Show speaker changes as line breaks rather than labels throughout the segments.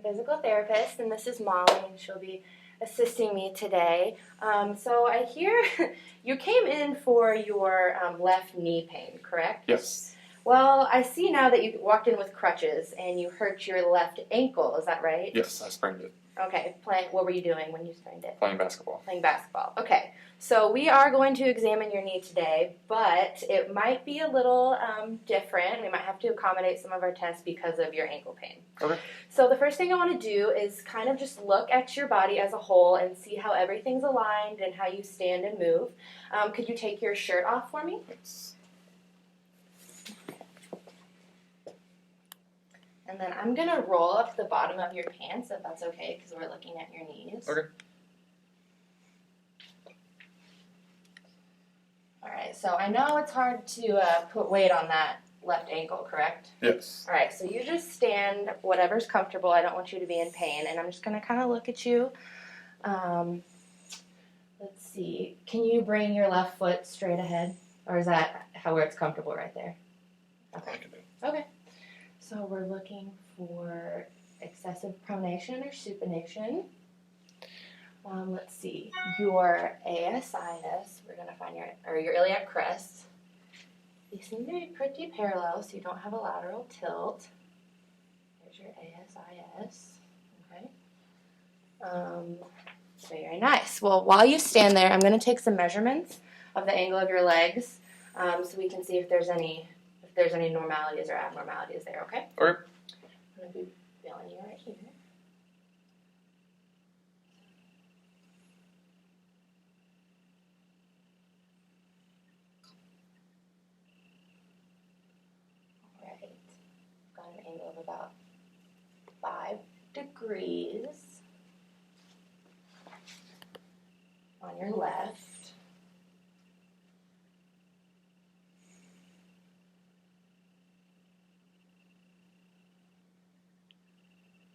physical therapist, and this is Molly, and she'll be assisting me today. So I hear you came in for your left knee pain, correct?
Yes.
Well, I see now that you walked in with crutches and you hurt your left ankle. Is that right?
Yes, I sprained it.
Okay. What were you doing when you sprained it?
Playing basketball.
Playing basketball. Okay. So we are going to examine your knee today, but it might be a little different. We might have to accommodate some of our tests because of your ankle pain.
Okay.
So the first thing I want to do is kind of just look at your body as a whole and see how everything's aligned and how you stand and move. Could you take your shirt off for me?
Yes.
And then I'm going to roll up the bottom of your pants, if that's okay, because we're looking at your knees.
Okay.
All right, so I know it's hard to put weight on that left ankle, correct?
Yes.
All right, so you just stand whatever's comfortable. I don't want you to be in pain, and I'm just going to kind of look at you. Let's see. Can you bring your left foot straight ahead, or is that where it's comfortable right there?
Okay. I can do it.
Okay. So we're looking for excessive pronation or supination. Let's see. Your ASIS, we're going to find your iliac crest. They seem to be pretty parallel, so you don't have a lateral tilt. There's your ASIS. Okay. Very nice. Well, while you stand there, I'm going to take some measurements of the angle of your legs, so we can see if there's any normalities or abnormalities there. Okay.
Okay.
I'm going to be feeling you right here. Got an angle of about 5 degrees on your left.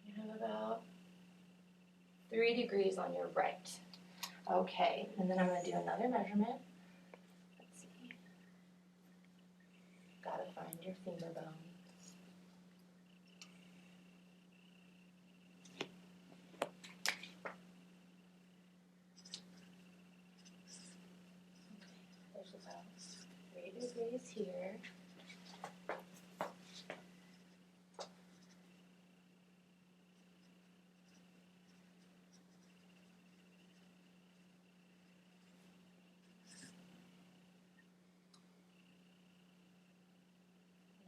You have about 3 degrees on your right. Okay, and then I'm going to do another measurement. Let's see. Gotta find your femur bone. There's about 3 degrees here.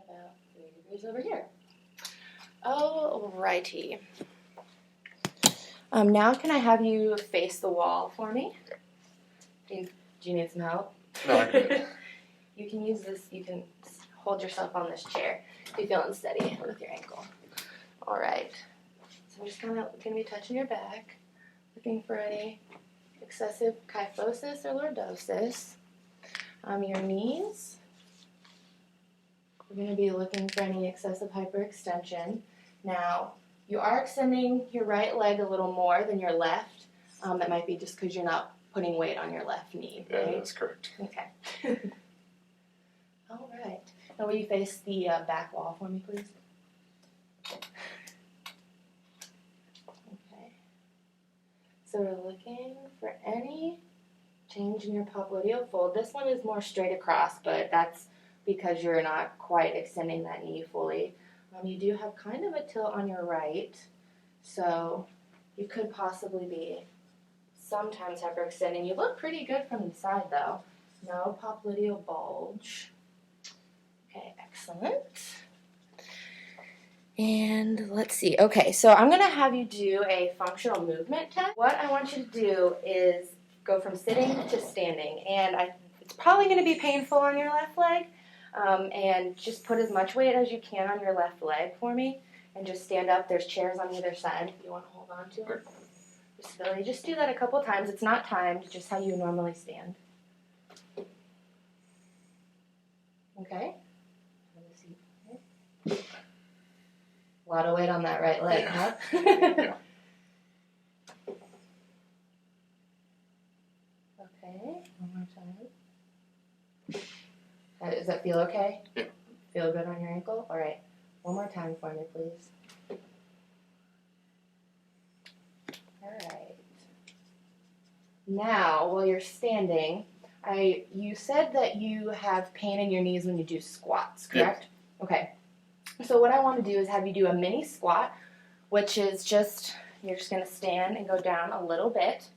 About 3 degrees over here. Alrighty. Now can I have you face the wall for me? Do you need some help?
No, I can do it.
You can use this, you can hold yourself on this chair if you feel unsteady with your ankle. Alright. So I'm just kind of going to be touching your back, looking for any excessive kyphosis or lordosis. Your knees. We're going to be looking for any excessive hyperextension. Now, you are extending your right leg a little more than your left. That might be just because you're not putting weight on your left knee, right?
Yeah, that's correct.
Okay. All right. Now, will you face the back wall for me, please? Okay. So we're looking for any change in your popliteal fold. This one is more straight across, but that's because you're not quite extending that knee fully. You do have kind of a tilt on your right, so you could possibly be sometimes hyperextending. You look pretty good from the side, though. No popliteal bulge. Okay, excellent. And let's see. Okay, so I'm going to have you do a functional movement test. What I want you to do is go from sitting to standing, and it's probably going to be painful on your left leg. And just put as much weight as you can on your left leg for me, and just stand up. There's chairs on either side if you want to hold on to it. Just do that a couple times. It's not timed, just how you normally stand. Okay? A lot of weight on that right leg, huh?
Yeah.
Okay, one more time. Does that feel okay?
Yeah.
Feel good on your ankle? All right. One more time for me, please. Now, while you're standing, you said that you have pain in your knees when you do squats, correct?
Yes.
Okay. So what I want to do is have you do a mini squat, which is just, you're just going to stand and go down a little bit.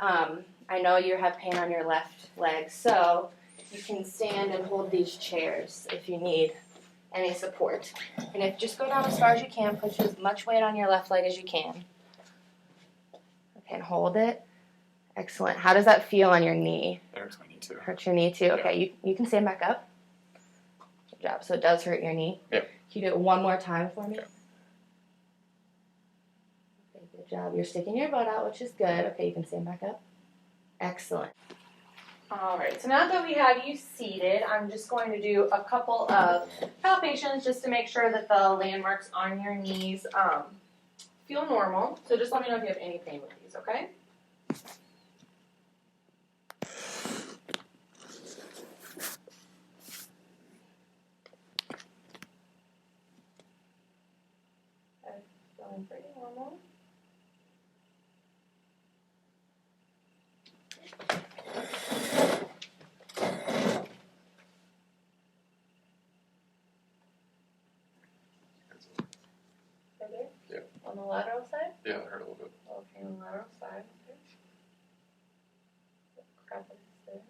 I know you have pain on your left leg, so you can stand and hold these chairs if you need any support. And if just go down as far as you can, put as much weight on your left leg as you can. Okay, and hold it. Excellent. How does that feel on your knee?
It hurts my knee too.
Hurts your knee too? Okay, you can stand back up. Good job. So it does hurt your knee?
Yep.
Can you do it one more time for me?
Yep.
Okay, good job. You're sticking your butt out, which is good. Okay, you can stand back up. Excellent.
Alright, so now that we have you seated, I'm just going to do a couple of palpations just to make sure that the landmarks on your knees feel normal. So just let me know if you have any pain with these, okay? Feeling pretty normal. Right there?
Yeah.
On the lateral side?
Yeah, it hurt a little bit.
Okay, on the lateral side. Okay. Grab this there.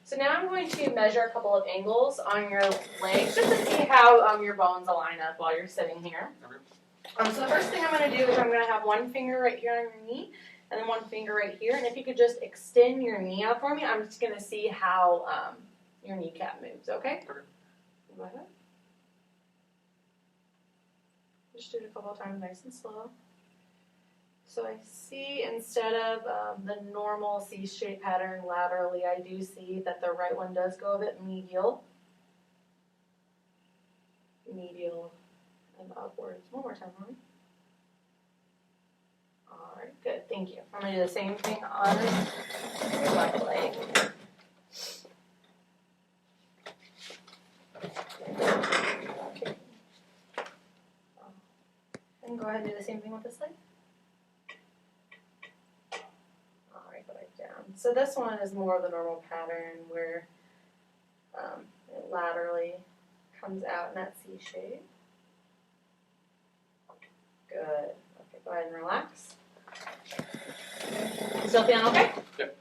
So now I'm going to measure a couple of angles on your legs just to see how your bones align up while you're sitting here.
Okay.
So the first thing I'm going to do is I'm going to have one finger right here on your knee and then one finger right here. And if you could just extend your knee out for me, I'm just going to see how your kneecap moves, okay?
Okay.
Go ahead. Just do it a couple of times nice and slow. So I see instead of the normal C-shaped pattern laterally, I do see that the right one does go a bit medial. Medial and upwards. One more time, honey. Alright, good, thank you. I'm going to do the same thing on your left leg. Okay. And go ahead and do the same thing with this leg. Alright, go back down. So this one is more of the normal pattern where it laterally comes out in that C shape. Good. Okay, go ahead and relax. You still feeling okay?
Yep.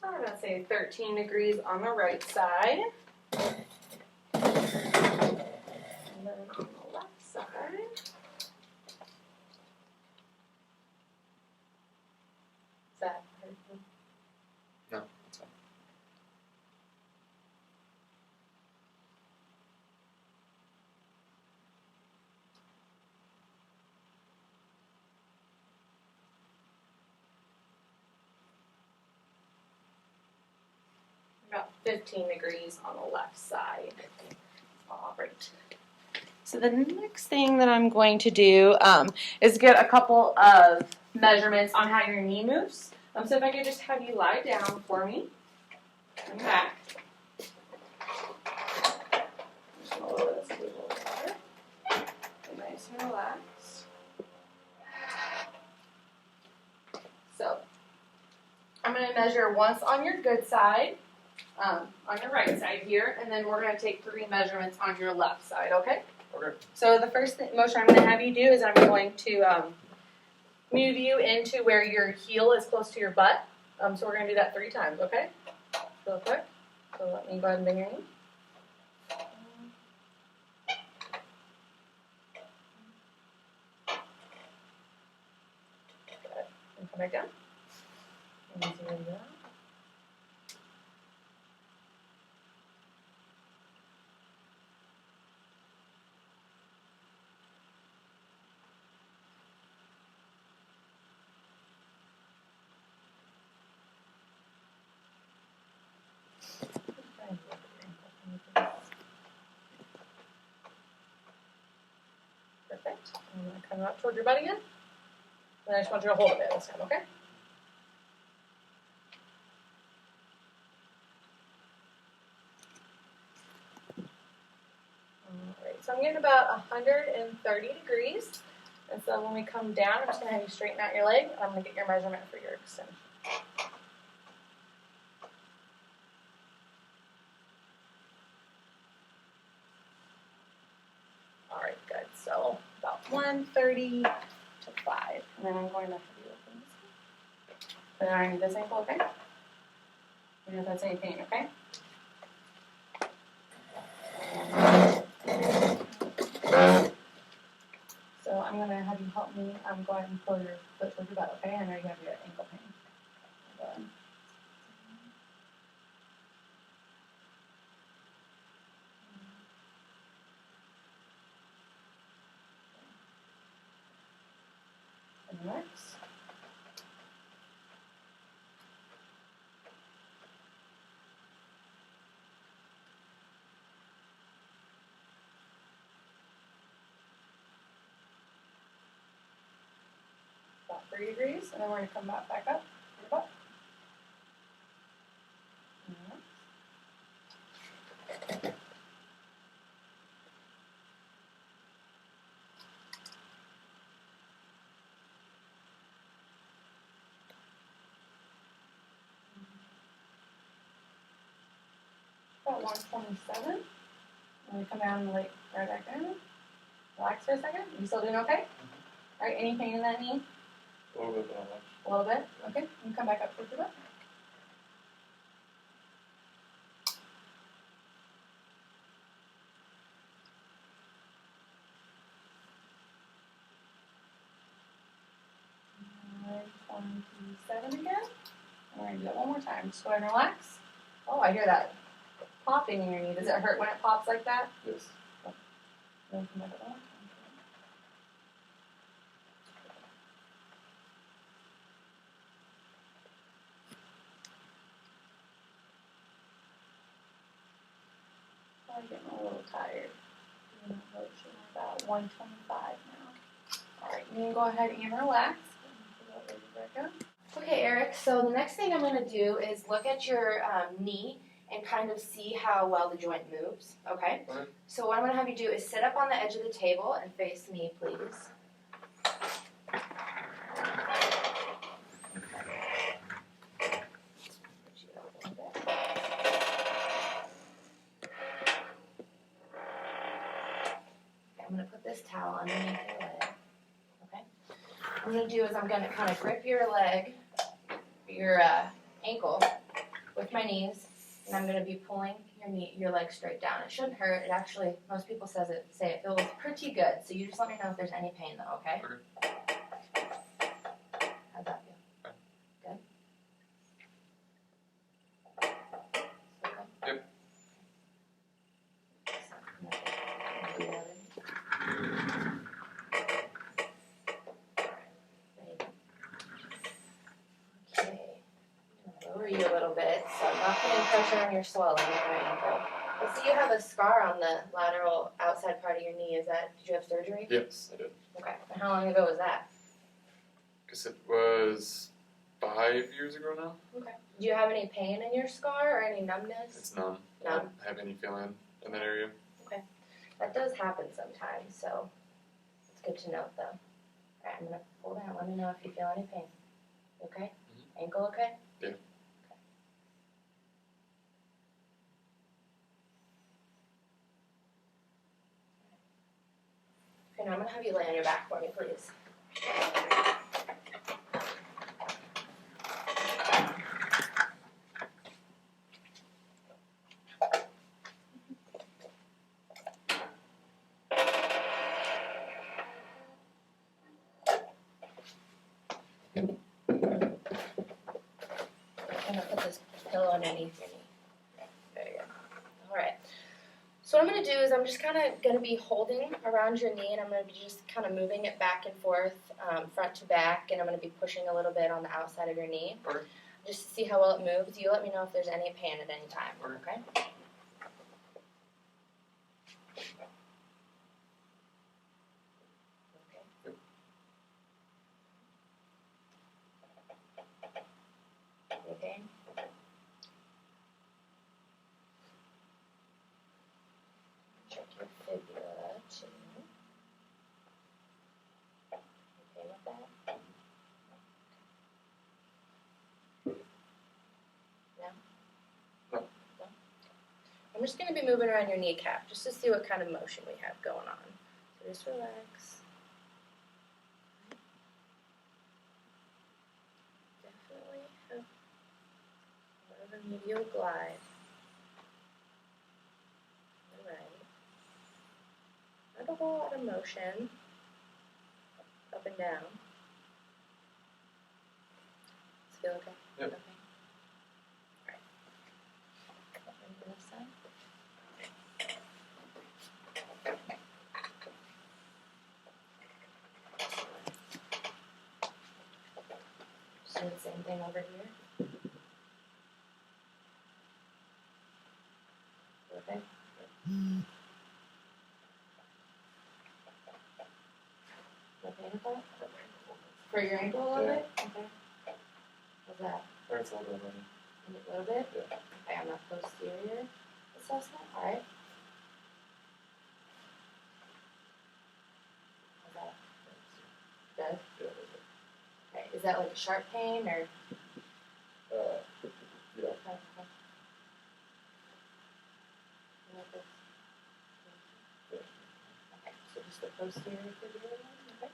So we're going to say 13 degrees on the right side. And then on the left side. Is that perfect?
No, that's fine.
About 15 degrees on the left side. All right. So the next thing that I'm going to do is get a couple of measurements on how your knee moves. So if I could just have you lie down for me and back. Just gonna lower this a little water. Nice and relaxed. So I'm going to measure once on your good side. On your right side here, and then we're going to take 3 measurements on your left side, okay?
Okay.
So the first motion I'm going to have you do is I'm going to move you into where your heel is close to your butt. So we're going to do that 3 times, okay? Real quick. So let me go ahead and bend your knee. Good. And come back down. And zero down. I'm gonna come up toward your butt again. And I just want you to hold a bit this time, okay? Alright, so I'm getting about 130 degrees. And so when we come down, I'm just gonna have you straighten out your leg, and I'm gonna get your measurement for your extension. Alright, good. So about 130 to 5. And then I'm going to have you open this. Put it underneath this ankle, okay? You know if that's any pain, okay? So I'm going to have you help me. I'm going to pull your foot towards your butt, okay? I know you have your ankle pain. Good. And next. About 3 degrees, and then we're going to come back up to your butt. And next. About 127. And we come down and lay right back down. Relax for a second. You still doing okay? Alright, any pain in that knee?
A little bit, but not much.
A little bit? Okay. And come back up towards your butt. And 27 again. And we're going to do it one more time. Just go ahead and relax. Oh, I hear that popping in your knee. Does it hurt when it pops like that?
Yes.
Then come back up one more time. I'm getting a little tired. I'm about 125 now. Alright, you can go ahead and relax.
Okay, Eric, so the next thing I'm going to do is look at your knee and kind of see how well the joint moves, okay?
Okay.
So what I'm going to have you do is sit up on the edge of the table and face me, please. I'm going to put this towel underneath your leg, okay? What I'm going to do is I'm going to kind of grip your leg, your ankle with my knees, and I'm going to be pulling your leg straight down. It shouldn't hurt. It actually, most people say it feels pretty good. So you just let me know if there's any pain though, okay?
Okay.
How'd that feel?
Fine.
Good? Still good?
Yep.
Okay. Lower you a little bit, so I'm not putting pressure on your swelling in your ankle. I see you have a scar on the lateral outside part of your knee. Did you have surgery?
Yes, I did.
Okay. And how long ago was that?
Because it was 5 years ago now.
Okay. Do you have any pain in your scar or any numbness?
It's numb. I
Numb.
don't have any feeling in that area.
That does happen sometimes, so it's good to note though. Alright, I'm gonna pull down. Let me know if you feel any pain. You okay? Ankle okay?
Yeah.
Okay, now I'm gonna have you lay on your back for me, please. I'm gonna put this pillow underneath your knee. There you go. Alright. So what I'm going to do is I'm just kind of going to be holding around your knee, and I'm going to be just kind of moving it back and forth, front to back, and I'm going to be pushing a little bit on the outside of your knee.
Okay.
Just to see how well it moves. You let me know if there's any pain at any time, okay? just going to be moving around your kneecap just to see what kind of motion we have going on. So just relax. Definitely have more of a medial glide. Alright. Not a whole lot of motion up and down. Does it feel okay?
Yep.
Okay. Alright. Over this side. Just do the same thing over here. Okay. No pain at all? For your ankle a little
Yeah.
bit? Okay. What's that?
Hurts a little bit already.
A little bit?
Yeah.
Okay, on the posterior assessment. Alright. How's that? Good?
Yeah.
Okay. Is that like a sharp pain or?
Yeah.
Okay. Okay. You like this?
Yeah.
Okay, so just the posterior fibula. Okay.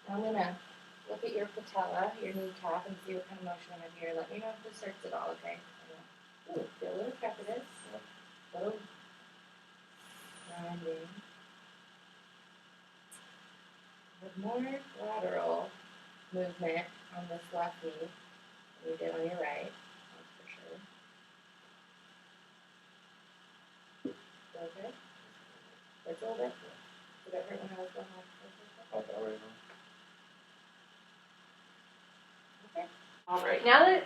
Now I'm gonna look at your patella, your kneecap, and see what kind of motion I have here. Let me know if this hurts at all, okay? Ooh, feel a little crepitus. A little grinding. With more lateral movement on this left knee than you did on your right, that's for sure. Feel good? Hurts a little bit? Did it hurt when I was going off?
Not that way, no.
Okay. Alright, now that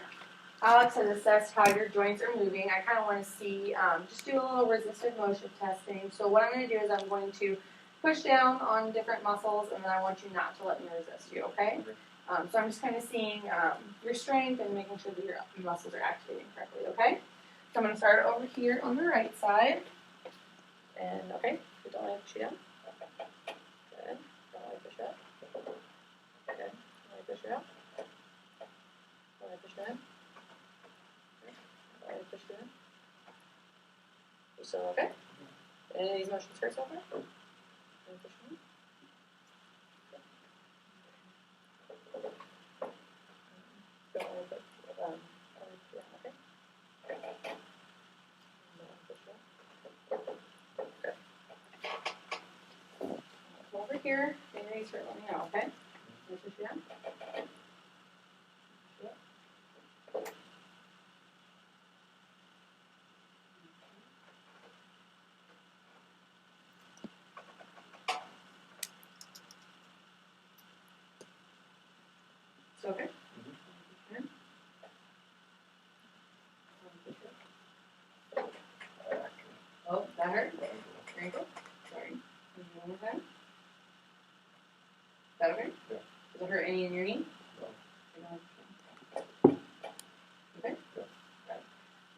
Alex has assessed how your joints are moving, I kind of want to see, just do a little resistive motion testing. So what I'm going to do is I'm going to push down on different muscles, and then I want you not to let me resist you, okay?
Okay.
So I'm just kind of seeing your strength and making sure that your muscles are activating correctly, okay? So I'm going to start over here on the right side. And, okay, don't let me push you down. Good. Don't let me push you up. Good. Don't let me push you up. Don't let me push you down. Don't let me push you down. You still okay? Any of these motions hurt so far? Don't let me push you down. Don't let me push you down, okay? Good. Don't let me push you down. Good. Come over here. If any of these hurt, let me know, okay? Let me push you down. It's okay? Oh, that hurt? Your ankle? Sorry. One more time. That okay?
Yeah.
Does it hurt any in your knee?
No.
Okay?
Yeah.
Good.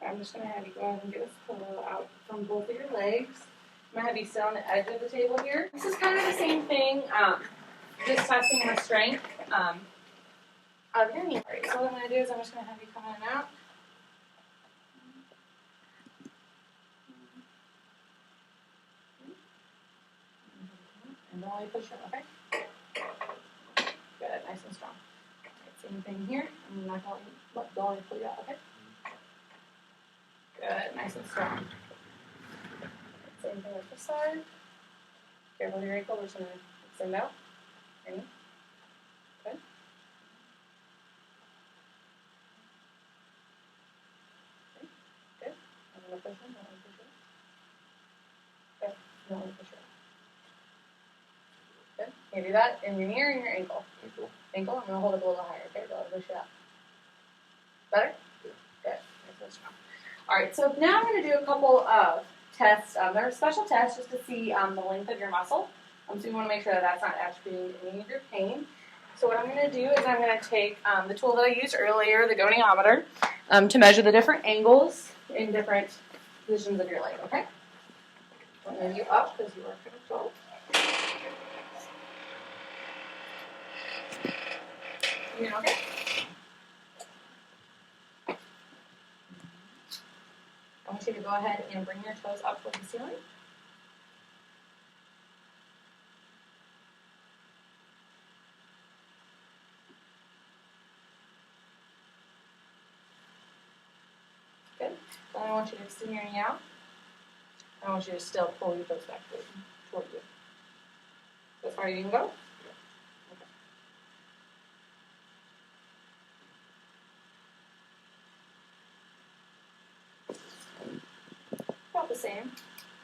I'm just going to have you go ahead and get this pillow out from both of your legs. I'm going to have you sit on the edge of the table here. This is kind of the same thing, just testing the strength of your knee. Alright, so what I'm going to do is I'm just going to have you come in and out. And don't let me push it, okay? Good, nice and strong. Alright, same thing here. I'm not going to don't let me pull you out, okay? Good, nice and strong. Same thing with this side. Careful with your ankle, we're just going to extend out. Ready? Good. Okay. Good. I'm going to push in, don't let me push it. Good, don't let me push it. Good. Can you do that in your knee or in your ankle?
Ankle.
Ankle? I'm going to hold it a little higher, okay? Don't let me push it up. Better?
Yeah.
Good. Nice and strong. Alright, so now I'm going to do a couple of tests. They're special tests just to see the length of your muscle. So you want to make sure that that's not attributing to any of your pain. So what I'm going to do is I'm going to take the tool that I used earlier, the goniometer, to measure the different angles in different positions of your leg, okay? I'll move you up because you are kind of tall. You okay?
I want you to go ahead and bring your toes up towards the ceiling. Good. Then I want you to extend your knee out. I want you to still pull your toes back toward you. As far as you can go? Okay. About the same.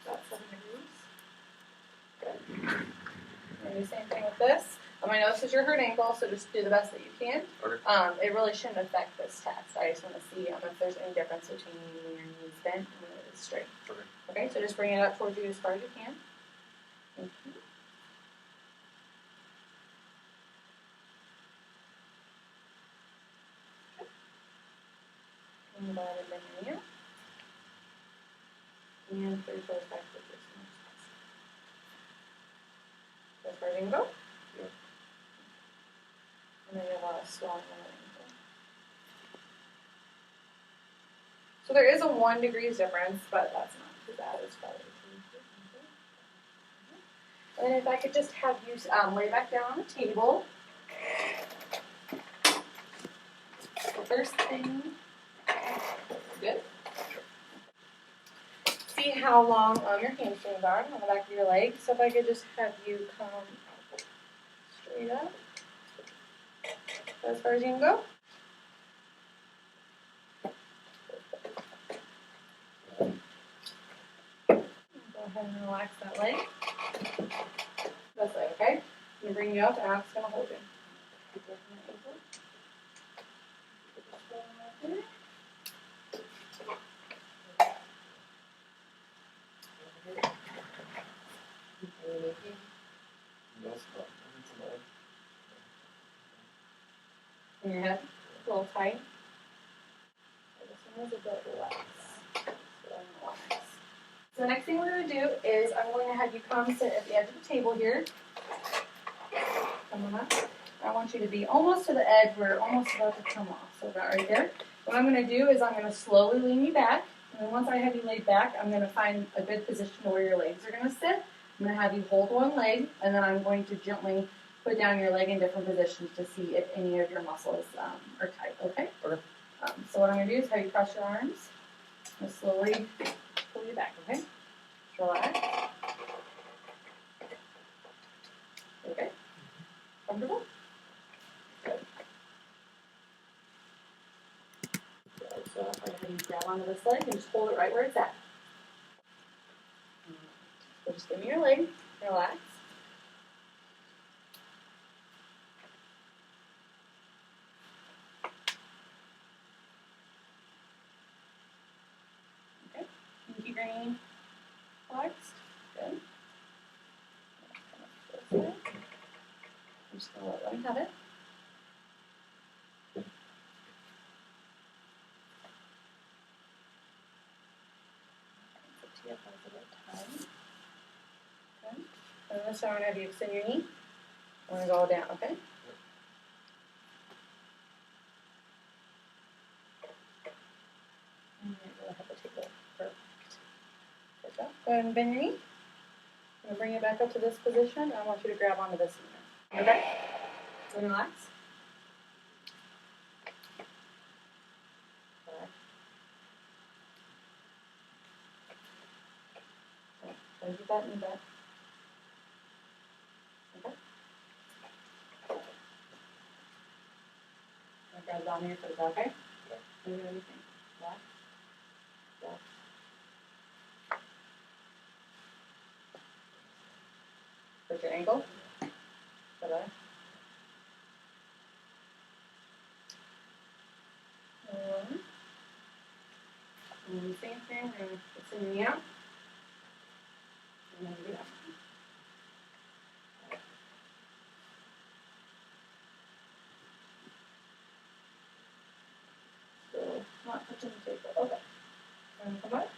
About 7 degrees. Good. And do the same thing with this. I know this is your hurt ankle, so just do the best that you can.
Okay.
It really shouldn't affect this test. I just want to see if there's any difference between when your knee is bent and when it is straight.
Okay.
Okay, so just bring it up towards you as far as you can. Thank you. And go ahead and bend your knee up. And put your toes back towards your center. As far as you can go.
Yeah.
And then you have a lot of swelling in the ankle. So there is a 1 degree difference, but that's not too bad. It's probably 2. And then if I could just have you lay back down on the table. The first thing, good. See how long your hamstrings are on the back of your leg. So if I could just have you come straight up. As far as you can go. Go ahead and relax that leg. This way, okay? I'm going to bring you up and I'm just going to hold you. In your head, a little tight. This one is a bit less. So the next thing we're going to do is I'm going to have you come sit at the edge of the table here. Come on up. I want you to be almost to the edge where almost about to come off. So about right there. What I'm going to do is I'm going to slowly lean you back. And then once I have you laid back, I'm going to find a good position to where your legs are going to sit. I'm going to have you hold one leg, and then I'm going to gently put down your leg in different positions to see if any of your muscles are tight, okay?
Okay.
So what I'm going to do is have you cross your arms and slowly pull you back, okay? Just relax. Okay? Comfortable? Good. Good. So I'm going to have you grab onto this leg and just hold it right where it's at. So just give me your leg, relax. Okay, and keep your knee flexed. Good. I'm just going to let me have it. Tee up a little tight. Okay. And this time I'm going to have you extend your knee. I'm going to go down, okay? And you'll have to take a perfect. Good job. Go ahead and bend your knee. I'm going to bring it back up to this position. And I want you to grab onto this knee. Okay? So relax. Don't get that knee back. Okay? I'll grab down here, so it's okay?
Yeah.
Can you do anything? Yeah? Yeah. Hurt your ankle? Is that better? And same thing, we're going to extend your knee out. And then get up. So, not touching the table. Okay. And come back.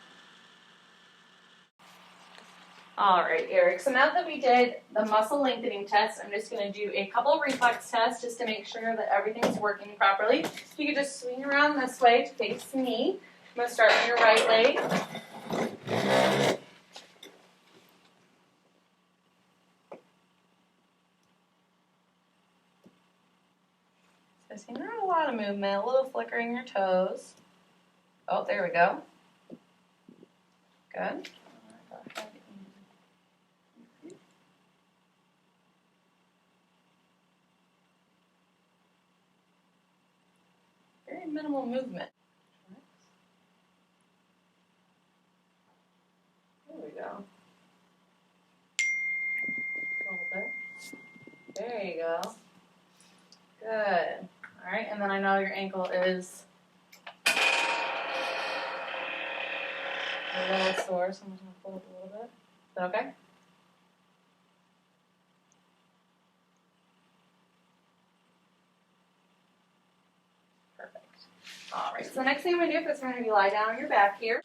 All right, Eric. So now that we did the muscle lengthening test, I'm just going to do a couple of reflex tests just to make sure that everything's working properly. You can just swing around this way to face me. I'm gonna start on your right leg. So see, not a lot of movement, a little flickering your toes. Oh, there we go. Good. Very minimal movement. There we go. A little bit. There you go. Good. All right, and then I know your ankle is a little sore, so I'm just gonna pull up a little bit. Is that okay? Perfect. All right, so the next thing I'm gonna do is I'm gonna have you lie down on your back here.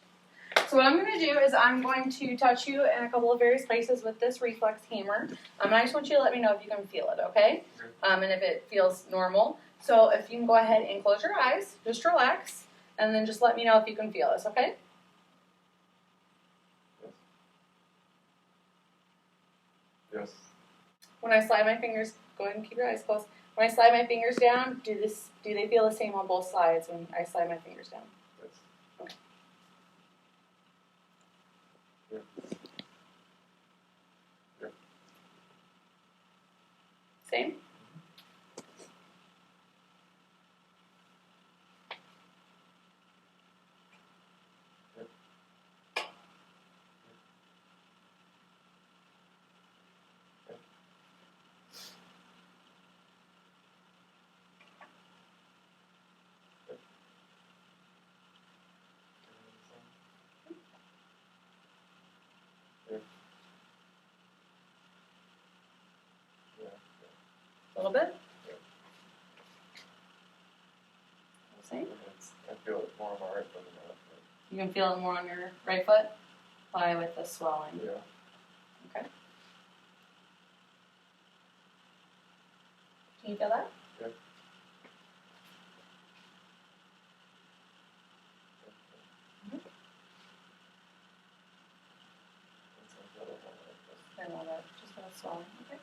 So what I'm going to do is I'm going to touch you in a couple of various places with this reflex hammer. And I just want you to let me know if you can feel it, okay? And if it feels normal. So if you can go ahead and close your eyes, just relax, and then just let me know if you can feel this, okay?
Yes.
When I slide my fingers, go ahead and keep your eyes closed. When I slide my fingers down, do they feel the same on both sides when I slide my fingers down?
Yes.
Okay.
Yeah. Yeah.
Same? A little bit? Same?
I feel it more on my right foot than my left foot.
You can feel it more on your right foot? Why with the swelling?
Yeah.
Okay. Can you feel that?
Yeah.
I know that. Just that swelling. Okay.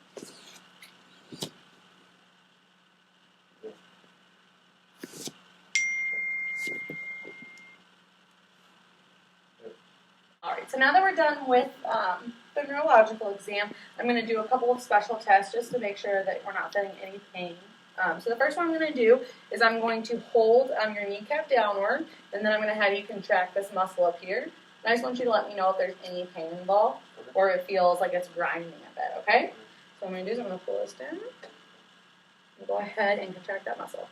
Alright, so now that we're done with the neurological exam, I'm going to do a couple of special tests just to make sure that we're not feeling any pain. So the first one I'm going to do is I'm going to hold your kneecap downward, and then I'm going to have you contract this muscle up here. And I just want you to let me know if there's any pain involved, or it feels like it's grinding a bit, okay? So what I'm going to do is I'm going to pull this down, and go ahead and contract that muscle.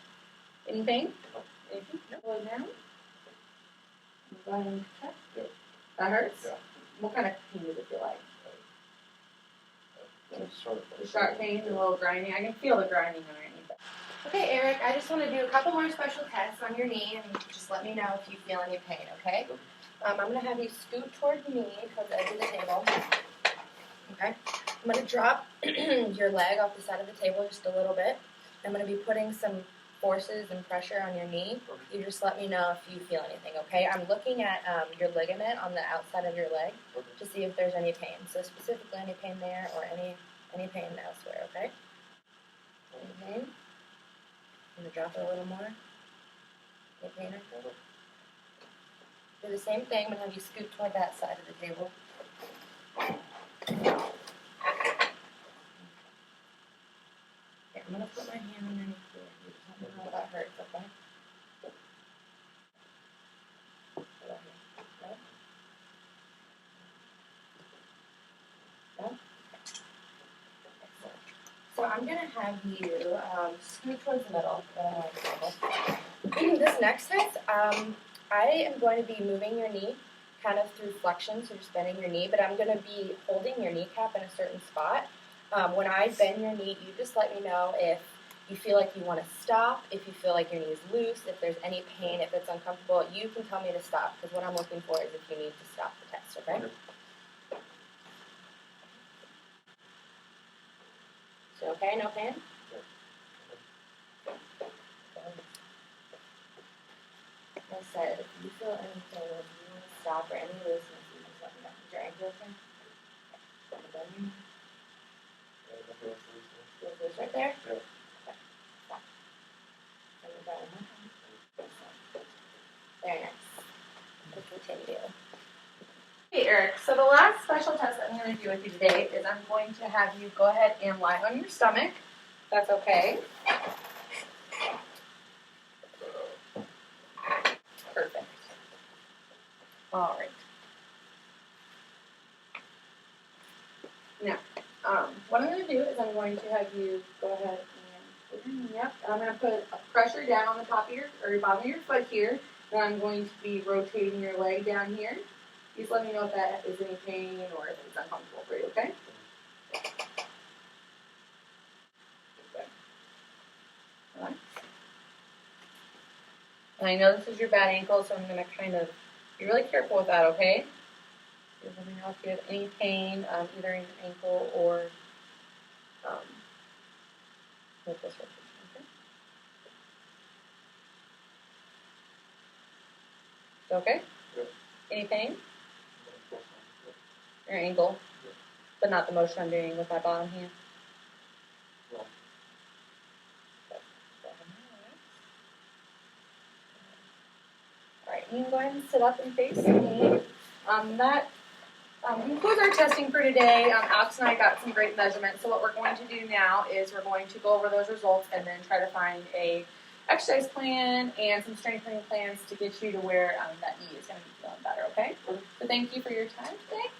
Any pain? Anything? No. Pull it down. Go ahead and contract.
Yeah.
That hurts?
Yeah.
What kind of pain does it feel like?
Sharp.
The sharp pain, a little grinding. I can feel the grinding underneath it.
Okay, Eric, I just want to do a couple more special tests on your knee, and just let me know if you feel any pain, okay? I'm going to have you scoot toward me towards the edge of the table. Okay? I'm going to drop your leg off the side of the table just a little bit. I'm going to be putting some forces and pressure on your knee. You just let me know if you feel anything, okay? I'm looking at your ligament on the outside of your leg to see if there's any pain. So specifically any pain there or any pain elsewhere, okay? Any pain? I'm going to drop it a little more. Any pain or feel? Do the same thing, I'm going to have you scoot toward that side of the table. Okay, I'm going to put my hand underneath here. You just let me know if that hurts, okay? So I'm going to have you scoot towards the middle. This next test, I am going to be moving your knee kind of through flexion, so just bending your knee, but I'm going to be holding your kneecap in a certain spot. When I bend your knee, you just let me know if you feel like you want to stop, if you feel like your knee is loose, if there's any pain, if it's uncomfortable. You can tell me to stop, because what I'm looking for is if you need to stop the test, okay? So, okay, no pain? Like I said, if you feel anything, if you want to stop or any looseness, you just let me know. Is your ankle okay? Feels loose right there?
Yeah.
Okay. Stop. Let me try one more time. Excellent. Very nice. We'll continue.
Hey Eric, so the last special test that I'm going to do with you today is I'm going to have you go ahead and lie on your stomach. That's okay. Perfect. All right. Now, what I'm going to do is I'm going to have you go ahead and put your knee up, and I'm going to put a pressure down on the top of your, or bottom of your foot here. Then I'm going to be rotating your leg down here. Please let me know if that is any pain or if it's uncomfortable for you, okay? Good. Relax. And I know this is your bad ankle, so I'm going to kind of be really careful with that, okay? Just let me know if you have any pain, either in your ankle or with this rotation, okay? Is it okay?
Yep.
Any pain? Your ankle?
Yep.
But not the motion I'm doing with my bottom hand?
No.
Alright, you can go ahead and sit up and face me. That concludes our testing for today. Alex and I got some great measurements. So what we're going to do now is we're going to go over those results and then try to find a exercise plan and some strengthening plans to get you to where that knee is going to be feeling better, okay? So thank you for your time today.